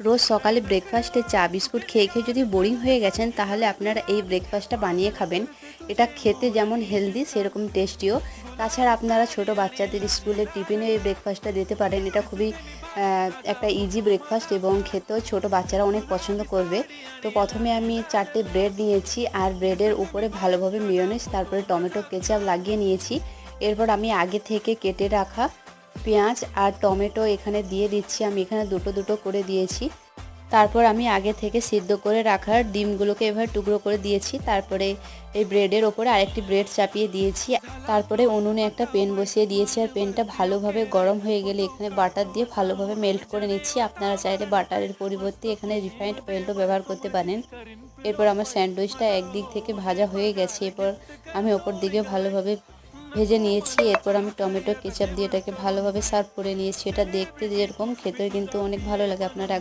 রোজ সকালে ব্রেকফাস্টে চা বিস্কুট খেয়ে খেয়ে যদি বোরিং হয়ে গেছেন, তাহলে আপনারা এই ব্রেকফাস্টটা বানিয়ে খাবেন। এটা খেতে যেমন হেলদি সেরকম টেস্টিও। তাছাড়া আপনারা ছোট বাচ্চাদের স্কুলের টিফিনে এই ব্রেকফাস্টটা দিতে পারেন। এটা খুবই একটা ইজি ব্রেকফাস্ট এবং খেতেও ছোট বাচ্চারা অনেক পছন্দ করবে। তো প্রথমে আমি 4টে ব্রেড নিয়েছি আর ব্রেডের উপরে ভালোভাবে মেয়োনিজ তারপরে টমেটো কেচাপ লাগিয়ে নিয়েছি। এরপর আমি আগে থেকে কেটে রাখা পেঁয়াজ আর টমেটো এখানে দিয়ে দিচ্ছি। আমি এখানে দুটো দুটো করে দিয়েছি। তারপর আমি আগে থেকে সিদ্ধ করে রাখার ডিমগুলোকে এভাবে টুকরো করে দিয়েছি। তারপরে এই ব্রেডের ওপরে আরেকটি ব্রেড চাপিয়ে দিয়েছি। তারপরে উনুনে একটা প্যান বসিয়ে দিয়েছি আর প্যানটা ভালোভাবে গরম হয়ে গেলে এখানে বাটার দিয়ে ভালোভাবে মেল্ট করে নিচ্ছি। আপনারা চাইলে বাটারের পরিবর্তে এখানে রিফাইন্ড অয়েলও ব্যবহার করতে পারেন। এরপর আমার স্যান্ডউইচটা একদিক থেকে ভাজা হয়ে গেছে। এরপর আমি ওপর দিকে ভালোভাবে ভেজে নিয়েছি। এরপর আমি টমেটো কেচাপ দিয়ে এটাকে ভালোভাবে সার্ভ করে নিয়েছি। এটা দেখতে যেরকম, খেতেও কিন্তু অনেক ভালো লাগে। আপনারা